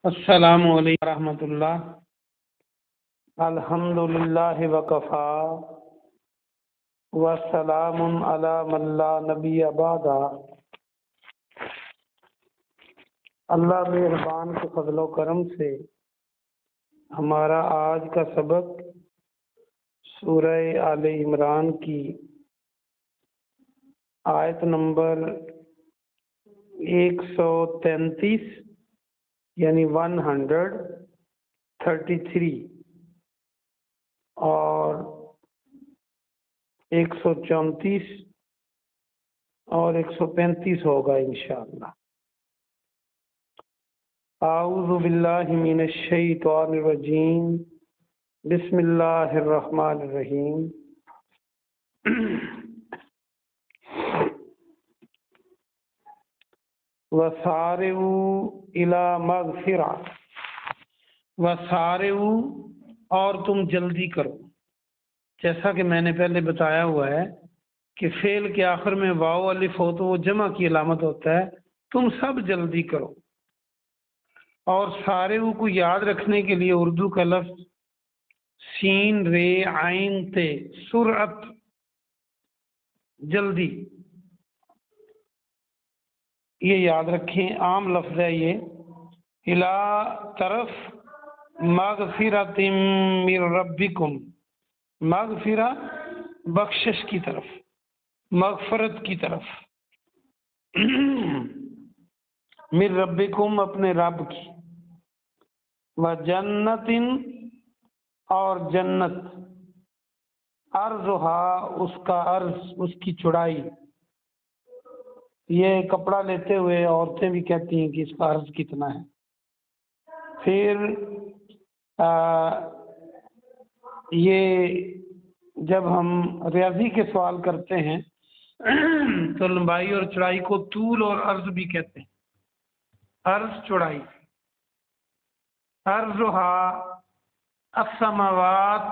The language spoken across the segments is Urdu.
السلام علیکم ورحمۃ اللہ۔ الحمدللہ وکفا وسلام علی من لا نبی بعد۔ اللہ مہربان کے فضل و کرم سے ہمارا آج کا سبق سورہ آل عمران کی آیت نمبر 133 یعنی 133 اور 134 اور 135 ہوگا انشاءاللہ۔ اعوذ باللہ من الشیطان الرجیم، بسم اللہ الرحمن الرحیم۔ وَسَارِعُوا إِلَى مَغْفِرَةٍ، وَسَارِعُوا اور تم جلدی کرو۔ جیسا کہ میں نے پہلے بتایا ہوا ہے کہ فعل کے آخر میں واو الف ہو تو وہ جمع کی علامت ہوتا ہے، تم سب جلدی کرو۔ اور سارعوا کو یاد رکھنے کے لیے اردو کا لفظ سین رے عین تے، سرعت، جلدی، یہ یاد رکھیں، عام لفظ ہے یہ۔ الا طرف مغفرۃ من ربکم، مغفرہ بخشش کی طرف، مغفرت کی طرف، من ربکم اپنے رب کی، وجنت اور جنت، عرضھا اس کا عرض، اس کی چوڑائی۔ یہ کپڑا لیتے ہوئے عورتیں بھی کہتی ہیں کہ اس کا عرض کتنا ہے۔ پھر یہ جب ہم ریاضی کے سوال کرتے ہیں تو لمبائی اور چوڑائی کو طول اور عرض بھی کہتے ہیں، عرض چوڑائی۔ عرضھا السماوات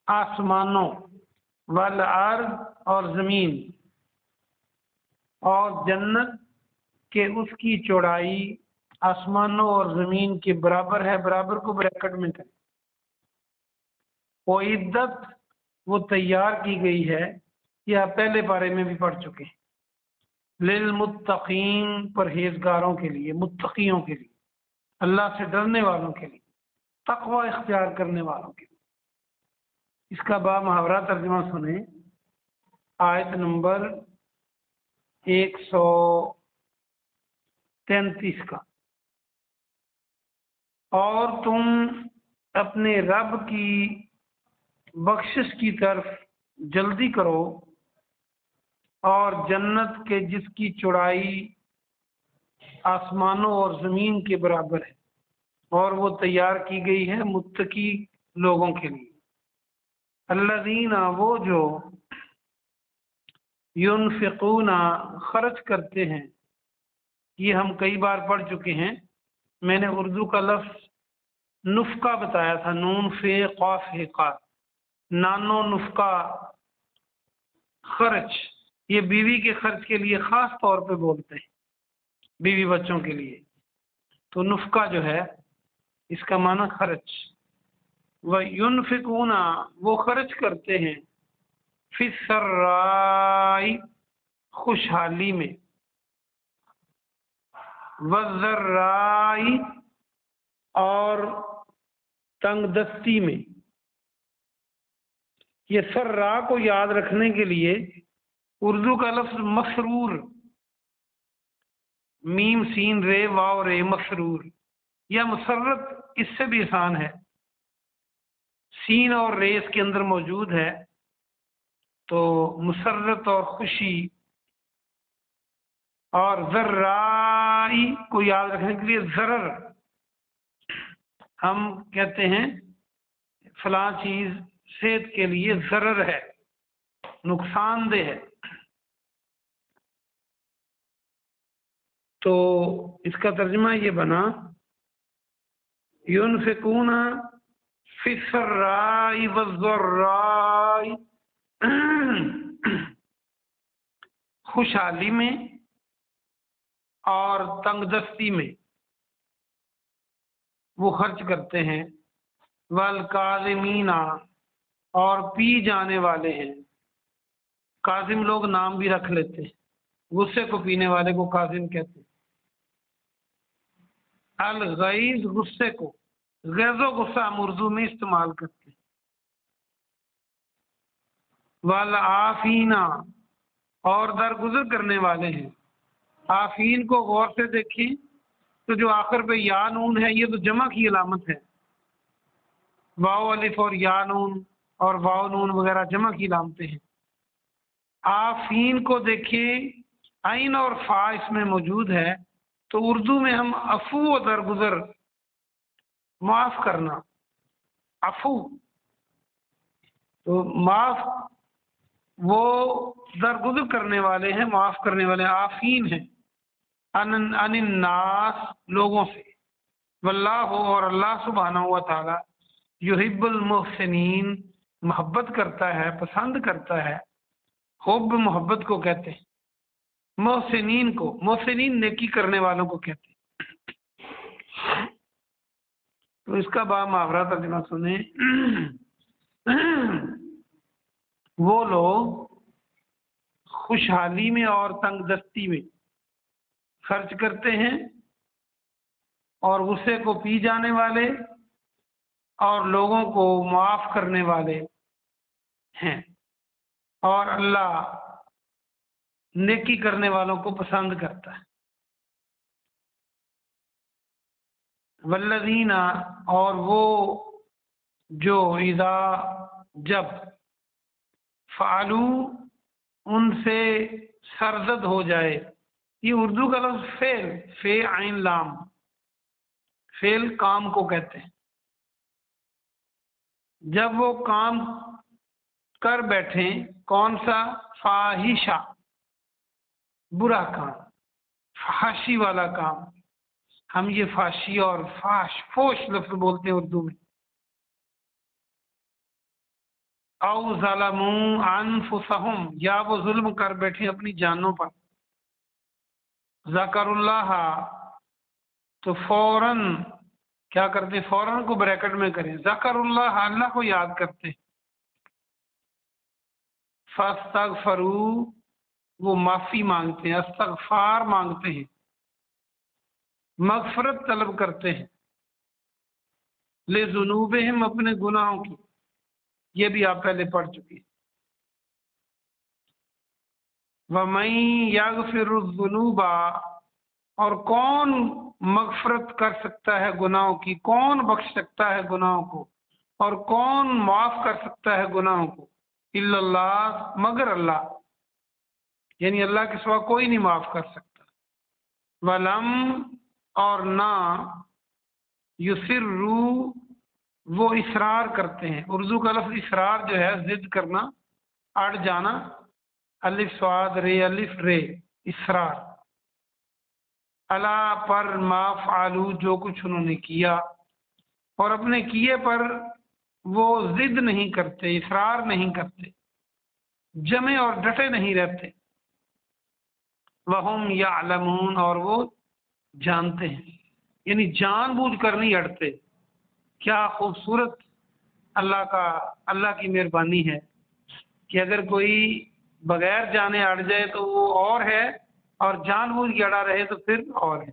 آسمانوں، والارض اور زمین، اور جنت کہ اس کی چوڑائی آسمانوں اور زمین کے برابر ہے، برابر کو بریکٹ میں کریں۔ اعدت وہ تیار کی گئی ہے، یہ آپ پہلے بارے میں بھی پڑھ چکے ہیں، للمتقین پرہیزگاروں کے لیے، متقیوں کے لیے، اللہ سے ڈرنے والوں کے لیے، تقوی اختیار کرنے والوں کے لیے۔ اس کا با محاورہ ترجمہ سنیں، آیت نمبر 133 کا۔ اور تم اپنے رب کی بخشش کی طرف جلدی کرو، اور جنت کے جس کی چوڑائی آسمانوں اور زمین کے برابر ہے، اور وہ تیار کی گئی ہے متقی لوگوں کے لیے۔ الذین وہ جو ينفقون خرچ کرتے ہیں، یہ ہم کئی بار پڑھ چکے ہیں۔ میں نے اردو کا لفظ نفقہ بتایا تھا، نون فے قاف ہے قاف، نانو نفقہ، خرچ۔ یہ بیوی کے خرچ کے لیے خاص طور پہ بولتے ہیں، بیوی بچوں کے لیے۔ تو نفقہ جو ہے اس کا معنی خرچ۔ وَيُنْفِقُونَ وہ خرچ کرتے ہیں، فی السراء خوشحالی میں، والضراء اور تنگ دستی میں۔ یہ سرا کو یاد رکھنے کے لیے اردو کا لفظ مسرور، میم سین رے واو رے، مسرور، یا مسرت اس سے بھی آسان ہے، سین اور رے اس کے اندر موجود ہے، تو مسرت اور خوشی۔ اور ذرائی کو یاد رکھنے کے لیے ضرر، ہم کہتے ہیں فلاں چیز صحت کے لیے ضرر ہے، نقصان دہ ہے، تو اس کا ترجمہ یہ بنا ينفقون فی السراء والضراء، خوشحالی میں اور تنگ دستی میں۔ وہ خرچ کرتے ہیں، والکاظمین اور پی جانے والے ہیں۔ کاظم لوگ نام بھی رکھ لیتے ہیں، غصے کو پینے والے کو کاظم کہتے ہیں۔ الغیظ غصے کو، غیظ و غصہ ہم اردو میں استعمال کرتے ہیں۔ والعافین اور درگزر کرنے والے ہیں۔ عافین کو غور سے دیکھیں تو جو آخر پہ یا نون ہے یہ تو جمع کی علامت ہے، واو الف اور یا نون اور واو نون وغیرہ جمع کی علامتیں ہیں۔ عافین کو دیکھیں عین اور فا اس میں موجود ہے، تو اردو میں ہم عفو و درگزر، معاف کرنا، عفو تو معاف، وہ درگزر کرنے والے ہیں، معاف کرنے والے عافین ہیں، عن الناس لوگوں سے، واللہ اور اللہ سبحانہ و تعالی یحب المحسنین محبت کرتا ہے، پسند کرتا ہے، حب محبت کو کہتے ہیں، محسنین کو، محسنین نیکی کرنے والوں کو کہتے ہیں۔ تو اس کا با محاورہ ترجمہ سنیں۔ وہ لوگ خوشحالی میں اور تنگ دستی میں خرچ کرتے ہیں اور غصے کو پی جانے والے اور لوگوں کو معاف کرنے والے ہیں، اور اللہ نیکی کرنے والوں کو پسند کرتا ہے۔ والذین اور وہ جو اذا جب فعلو ان سے سرزد ہو جائے، یہ اردو کا لفظ فعل، فے عین لام، فعل کام کو کہتے ہیں۔ جب وہ کام کر بیٹھیں، کون سا؟ فاحشہ، برا کام، فحاشی والا کام، ہم یہ فحاشی اور فوش لفظ بولتے ہیں اردو میں۔ او ظلموا انفسہم یا وہ ظلم کر بیٹھے اپنی جانوں پر، ذکر اللہ تو فوراً کیا کرتے ہیں؟ فوراً کو بریکٹ میں کریں، ذکر اللہ اللہ کو یاد کرتے ہیں، فاستغفروا وہ معافی مانگتے ہیں، استغفار مانگتے ہیں، مغفرت طلب کرتے ہیں، لذنوبہم اپنے گناہوں کی، یہ بھی آپ پہلے پڑھ چکے ہیں۔ وَمَن يَغْفِرُ الذُّنُوبَ اور کون مغفرت کر سکتا ہے گناہوں کی، کون بخش سکتا ہے گناہوں کو، اور کون معاف کر سکتا ہے گناہوں کو، الا اللہ مگر اللہ، یعنی اللہ کے سوا کوئی نہیں معاف کر سکتا۔ ولم اور نہ یسروا وہ اصرار کرتے ہیں، اردو کا لفظ اصرار جو ہے ضد کرنا، اڑ جانا، الف صاد رے الف رے، اصرار، اللہ پر ما فعلوا جو کچھ انہوں نے کیا، اور اپنے کیے پر وہ ضد نہیں کرتے، اصرار نہیں کرتے، جمے اور ڈٹے نہیں رہتے۔ وہم یعلمون اور وہ جانتے ہیں، یعنی جان بوجھ کر نہیں اڑتے۔ کیا خوبصورت اللہ کی مہربانی ہے کہ اگر کوئی بغیر جانے اڑ جائے تو وہ اور ہے، اور جان بوجھ کے اڑا رہے تو پھر اور ہے۔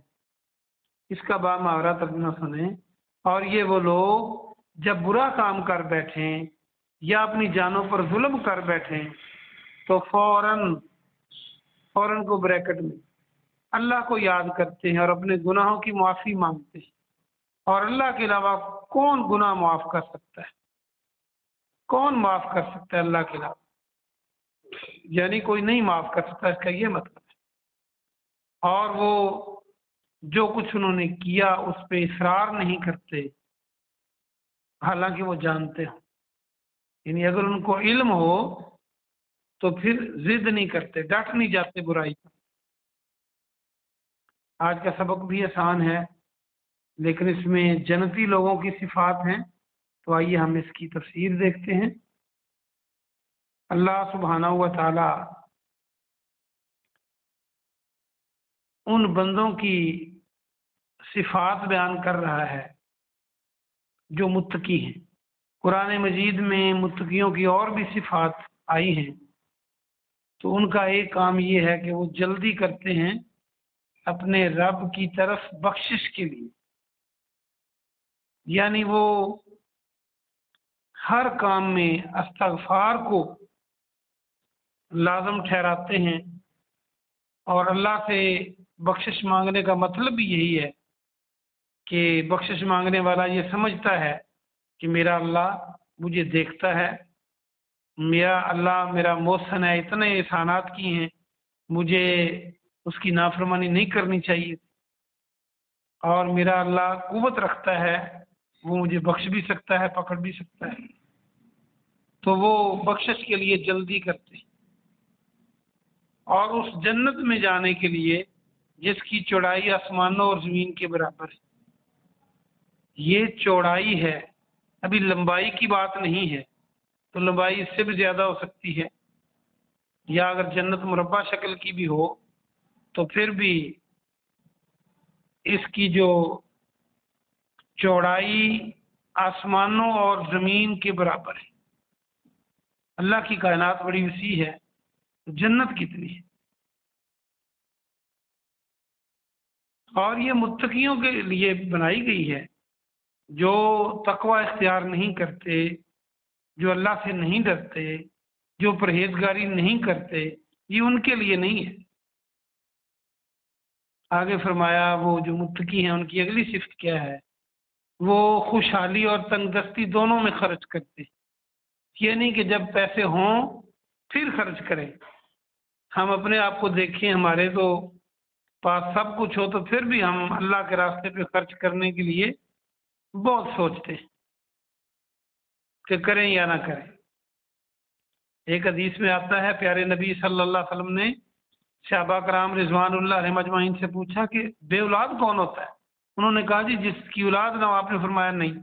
اس کا با محاورہ ترجمہ سنیں۔ اور یہ وہ لوگ جب برا کام کر بیٹھیں یا اپنی جانوں پر ظلم کر بیٹھیں تو فوراً کو بریکٹ میں اللہ کو یاد کرتے ہیں اور اپنے گناہوں کی معافی مانگتے ہیں، اور اللہ کے علاوہ کون گناہ معاف کر سکتا ہے؟ کون معاف کر سکتا ہے اللہ کے علاوہ؟ یعنی کوئی نہیں معاف کر سکتا، اس کا یہ مطلب ہے۔ اور وہ جو کچھ انہوں نے کیا اس پہ اصرار نہیں کرتے، حالانکہ وہ جانتے ہوں، یعنی اگر ان کو علم ہو تو پھر ضد نہیں کرتے، ڈٹ نہیں جاتے برائی پر۔ آج کا سبق بھی آسان ہے لیکن اس میں جنتی لوگوں کی صفات ہیں، تو آئیے ہم اس کی تفسیر دیکھتے ہیں۔ اللہ سبحانہ و تعالی ان بندوں کی صفات بیان کر رہا ہے جو متقی ہیں۔ قرآن مجید میں متقیوں کی اور بھی صفات آئی ہیں، تو ان کا ایک کام یہ ہے کہ وہ جلدی کرتے ہیں اپنے رب کی طرف بخشش کے لیے، یعنی وہ ہر کام میں استغفار کو لازم ٹھہراتے ہیں، اور اللہ سے بخشش مانگنے کا مطلب بھی یہی ہے کہ بخشش مانگنے والا یہ سمجھتا ہے کہ میرا اللہ مجھے دیکھتا ہے، میرا اللہ میرا محسن ہے، اتنے احسانات کی ہیں، مجھے اس کی نافرمانی نہیں کرنی چاہیے، اور میرا اللہ قوت رکھتا ہے، وہ مجھے بخش بھی سکتا ہے، پکڑ بھی سکتا ہے، تو وہ بخشش کے لیے جلدی کرتے ہیں۔ اور اس جنت میں جانے کے لیے جس کی چوڑائی آسمانوں اور زمین کے برابر ہے، یہ چوڑائی ہے، ابھی لمبائی کی بات نہیں ہے، تو لمبائی اس سے بھی زیادہ ہو سکتی ہے، یا اگر جنت مربع شکل کی بھی ہو تو پھر بھی اس کی جو چوڑائی آسمانوں اور زمین کے برابر ہے۔ اللہ کی کائنات بڑی وسیع ہے، جنت کتنی ہے۔ اور یہ متقیوں کے لیے بنائی گئی ہے، جو تقوی اختیار نہیں کرتے، جو اللہ سے نہیں ڈرتے، جو پرہیزگاری نہیں کرتے، یہ ان کے لیے نہیں ہے۔ آگے فرمایا وہ جو متقی ہیں ان کی اگلی صفت کیا ہے؟ وہ خوشحالی اور تنگ دستی دونوں میں خرچ کرتے، یہ نہیں کہ جب پیسے ہوں پھر خرچ کریں۔ ہم اپنے آپ کو دیکھیں، ہمارے تو پاس سب کچھ ہو تو پھر بھی ہم اللہ کے راستے پہ خرچ کرنے کے لیے بہت سوچتے ہیں کہ کریں یا نہ کریں۔ ایک حدیث میں آتا ہے، پیارے نبی صلی اللہ علیہ وسلم نے صحابہ کرام رضوان اللہ علیہم اجمعین سے پوچھا کہ بے اولاد کون ہوتا ہے؟ انہوں نے کہا جی جس کی اولاد نہ ہو۔ آپ نے فرمایا نہیں،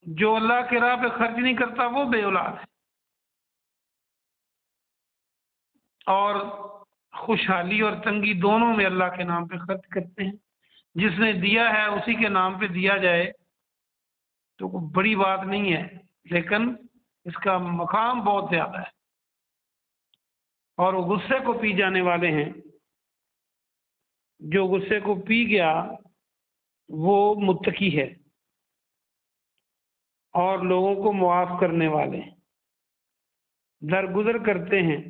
جو اللہ کے راہ پہ خرچ نہیں کرتا وہ بے اولاد ہے۔ اور خوشحالی اور تنگی دونوں میں اللہ کے نام پہ خرچ کرتے ہیں۔ جس نے دیا ہے اسی کے نام پہ دیا جائے تو کوئی بڑی بات نہیں ہے، لیکن اس کا مقام بہت زیادہ ہے، اور وہ غصے کو پی جانے والے ہیں۔ جو غصے کو پی گیا وہ متقی ہے، اور لوگوں کو معاف کرنے والے ہیں، درگزر کرتے ہیں،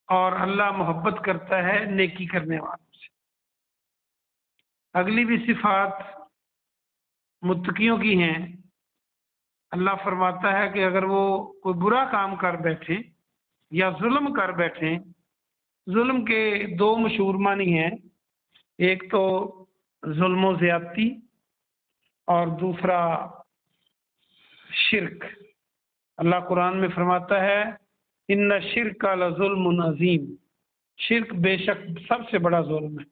اور اللہ محبت کرتا ہے نیکی کرنے والوں سے۔ اگلی بھی صفات متقیوں کی ہیں۔ اللہ فرماتا ہے کہ اگر وہ کوئی برا کام کر بیٹھیں یا ظلم کر بیٹھیں، ظلم کے دو مشہور معنی ہیں، ایک تو ظلم و زیادتی اور دوسرا شرک۔ اللہ قرآن میں فرماتا ہے ان الشرک لظلم عظیم، شرک بے شک سب سے بڑا ظلم ہے۔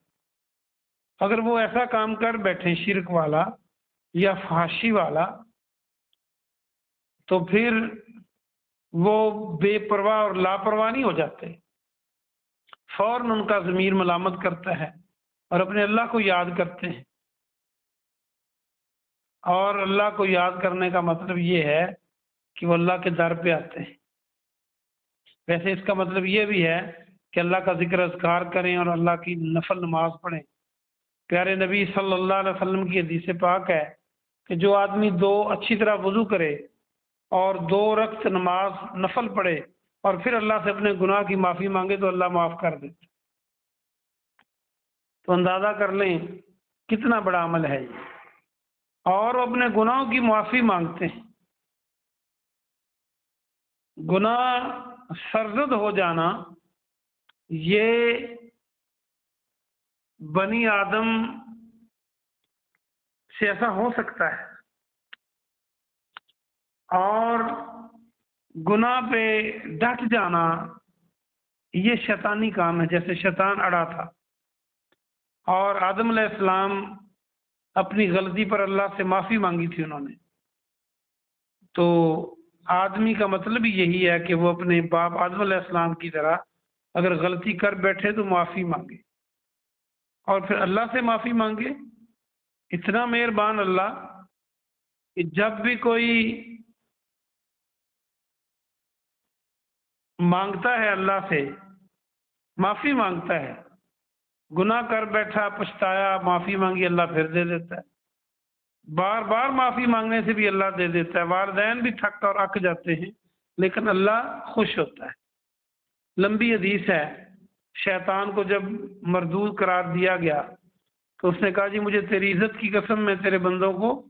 اگر وہ ایسا کام کر بیٹھیں شرک والا یا فحاشی والا، تو پھر وہ بے پرواہ اور لاپرواہ نہیں ہو جاتے، فوراً ان کا ضمیر ملامت کرتا ہے اور اپنے اللہ کو یاد کرتے ہیں۔ اور اللہ کو یاد کرنے کا مطلب یہ ہے کہ وہ اللہ کے در پہ آتے ہیں۔ ویسے اس کا مطلب یہ بھی ہے کہ اللہ کا ذکر اذکار کریں اور اللہ کی نفل نماز پڑھیں۔ پیارے نبی صلی اللہ علیہ وسلم کی حدیث پاک ہے کہ جو آدمی دو اچھی طرح وضو کرے اور 2 رکعت نماز نفل پڑھے اور پھر اللہ سے اپنے گناہ کی معافی مانگے تو اللہ معاف کر دیتا۔ تو اندازہ کر لیں کتنا بڑا عمل ہے یہ، اور وہ اپنے گناہوں کی معافی مانگتے ہیں۔ گناہ سرزد ہو جانا یہ بنی آدم سے ایسا ہو سکتا ہے، اور گناہ پہ ڈٹ جانا یہ شیطانی کام ہے، جیسے شیطان اڑا تھا، اور آدم علیہ السلام اپنی غلطی پر اللہ سے معافی مانگی تھی انہوں نے۔ تو آدمی کا مطلب ہی یہی ہے کہ وہ اپنے باپ آدم علیہ السلام کی طرح اگر غلطی کر بیٹھے تو معافی مانگے، اور پھر اللہ سے معافی مانگے، اتنا مہربان اللہ کہ جب بھی کوئی مانگتا ہے اللہ سے، معافی مانگتا ہے، گناہ کر بیٹھا پچھتایا، معافی مانگی، اللہ پھر دے دیتا ہے۔ بار بار معافی مانگنے سے بھی اللہ دے دیتا ہے۔ والدین بھی تھک اور اک جاتے ہیں لیکن اللہ خوش ہوتا ہے۔ لمبی حدیث ہے، شیطان کو جب مردود قرار دیا گیا تو اس نے کہا جی مجھے تیری عزت کی قسم میں تیرے بندوں کو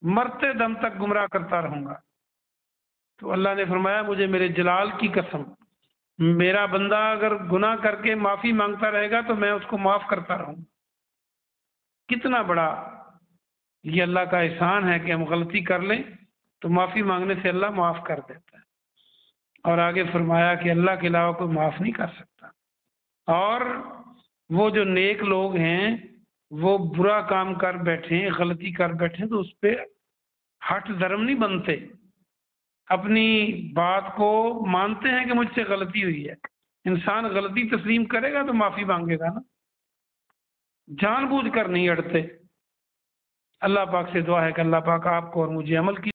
مرتے دم تک گمراہ کرتا رہوں گا۔ تو اللہ نے فرمایا مجھے میرے جلال کی قسم، میرا بندہ اگر گناہ کر کے معافی مانگتا رہے گا تو میں اس کو معاف کرتا رہوں گا۔ کتنا بڑا یہ اللہ کا احسان ہے کہ ہم غلطی کر لیں تو معافی مانگنے سے اللہ معاف کر دیتا ہے۔ اور آگے فرمایا کہ اللہ کے علاوہ کوئی معاف نہیں کر سکتا۔ اور وہ جو نیک لوگ ہیں وہ برا کام کر بیٹھیں، غلطی کر بیٹھیں تو اس پہ ہٹ دھرم نہیں بنتے، اپنی بات کو مانتے ہیں کہ مجھ سے غلطی ہوئی ہے۔ انسان غلطی تسلیم کرے گا تو معافی مانگے گا نا، جان بوجھ کر نہیں اڑتے۔ اللہ پاک سے دعا ہے کہ اللہ پاک آپ کو اور مجھے عمل کی